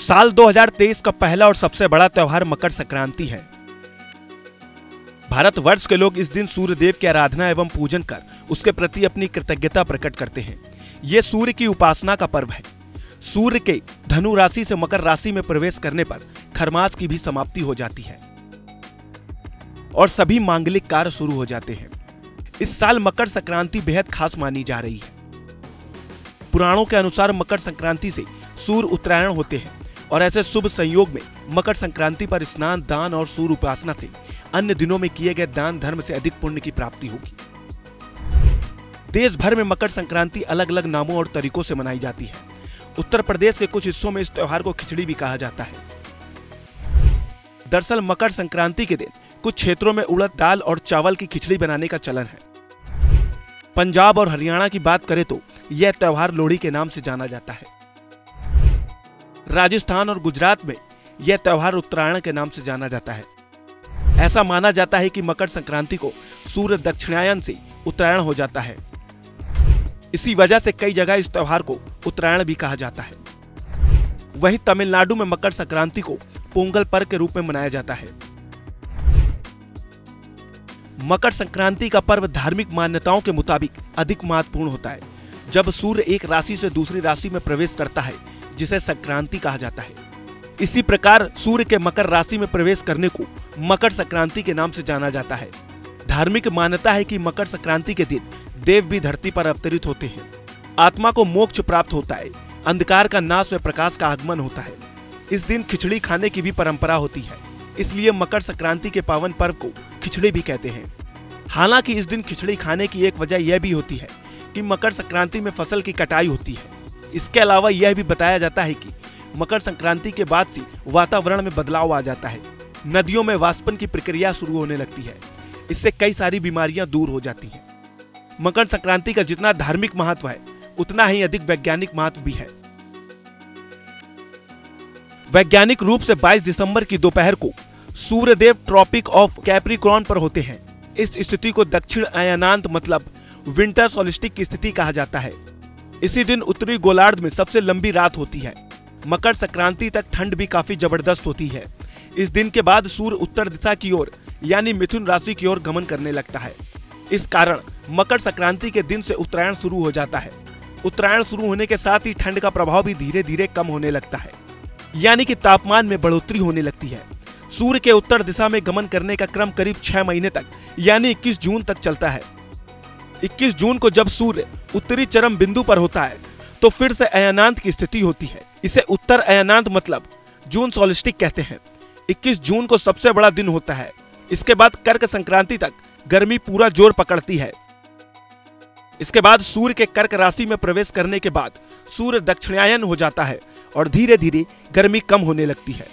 साल 2023 का पहला और सबसे बड़ा त्योहार मकर संक्रांति है। भारतवर्ष के लोग इस दिन सूर्य देव की आराधना एवं पूजन कर उसके प्रति अपनी कृतज्ञता प्रकट करते हैं। ये सूर्य की उपासना का पर्व है। सूर्य के धनु राशि से मकर राशि में प्रवेश करने पर खरमास की भी समाप्ति हो जाती है और सभी मांगलिक कार्य शुरू हो जाते हैं। इस साल मकर संक्रांति बेहद खास मानी जा रही है। पुराणों के अनुसार मकर संक्रांति से सूर्य उत्तरायण होते हैं और ऐसे शुभ संयोग में मकर संक्रांति पर स्नान, दान और सूर्य उपासना से अन्य दिनों में किए गए दान धर्म से अधिक पुण्य की प्राप्ति होगी। देश भर में मकर संक्रांति अलग अलग नामों और तरीकों से मनाई जाती है। उत्तर प्रदेश के कुछ हिस्सों में इस त्योहार को खिचड़ी भी कहा जाता है। दरअसल मकर संक्रांति के दिन कुछ क्षेत्रों में उड़द दाल और चावल की खिचड़ी बनाने का चलन है। पंजाब और हरियाणा की बात करें तो यह त्योहार लोहड़ी के नाम से जाना जाता है। राजस्थान और गुजरात में यह त्योहार उत्तरायण के नाम से जाना जाता है। ऐसा माना जाता है कि मकर संक्रांति को सूर्य दक्षिणायन से उत्तरायण हो जाता है। इसी वजह से कई जगह इस त्योहार को उत्तरायण भी कहा जाता है। वहीं तमिलनाडु में मकर संक्रांति को पोंगल पर्व के रूप में मनाया जाता है। मकर संक्रांति का पर्व धार्मिक मान्यताओं के मुताबिक अधिक महत्वपूर्ण होता है। जब सूर्य एक राशि से दूसरी राशि में प्रवेश करता है जिसे संक्रांति कहा जाता है। इसी प्रकार सूर्य के मकर राशि में प्रवेश करने को मकर संक्रांति के नाम से जाना जाता है। धार्मिक मान्यता है कि मकर संक्रांति के दिन देव भी धरती पर अवतरित होते हैं। आत्मा को मोक्ष प्राप्त होता है। अंधकार का नाश व प्रकाश का आगमन होता है। इस दिन खिचड़ी खाने की भी परंपरा होती है। इसलिए मकर संक्रांति के पावन पर्व को खिचड़ी भी कहते हैं। हालांकि इस दिन खिचड़ी खाने की एक वजह यह भी होती है कि मकर संक्रांति में फसल की कटाई होती है। इसके अलावा यह भी बताया जाता है कि मकर संक्रांति के बाद से वातावरण में बदलाव आ जाता है। नदियों में वाष्पन की प्रक्रिया शुरू होने लगती है। इससे कई सारी बीमारियां दूर हो जाती हैं। मकर संक्रांति का जितना धार्मिक महत्व है उतना ही अधिक वैज्ञानिक महत्व भी है। वैज्ञानिक रूप से 22 दिसंबर की दोपहर को सूर्यदेव ट्रॉपिक ऑफ कैप्रिकॉर्न पर होते हैं। इस स्थिति को दक्षिण अयनांत मतलब विंटर सोल्स्टिस की स्थिति कहा जाता है। इसी दिन उत्तरी गोलार्ध में सबसे लंबी रात होती है। मकर संक्रांति तक ठंड भी काफी जबरदस्त होती है। इस दिन के बाद सूर्य उत्तर दिशा की ओर यानी मिथुन राशि की ओर गमन करने लगता है। इस कारण मकर संक्रांति के दिन से उत्तरायण शुरू हो जाता है। उत्तरायण शुरू होने के साथ ही ठंड का प्रभाव भी धीरे धीरे कम होने लगता है, यानी कि तापमान में बढ़ोतरी होने लगती है। सूर्य के उत्तर दिशा में गमन करने का क्रम करीब 6 महीने तक यानी 21 जून तक चलता है। 21 जून को जब सूर्य उत्तरी चरम बिंदु पर होता है तो फिर से अयनांत की स्थिति होती है। इसे उत्तर अयनांत मतलब जून सोल्स्टिस कहते हैं। 21 जून को सबसे बड़ा दिन होता है। इसके बाद कर्क संक्रांति तक गर्मी पूरा जोर पकड़ती है। इसके बाद सूर्य के कर्क राशि में प्रवेश करने के बाद सूर्य दक्षिणायन हो जाता है और धीरे धीरे गर्मी कम होने लगती है।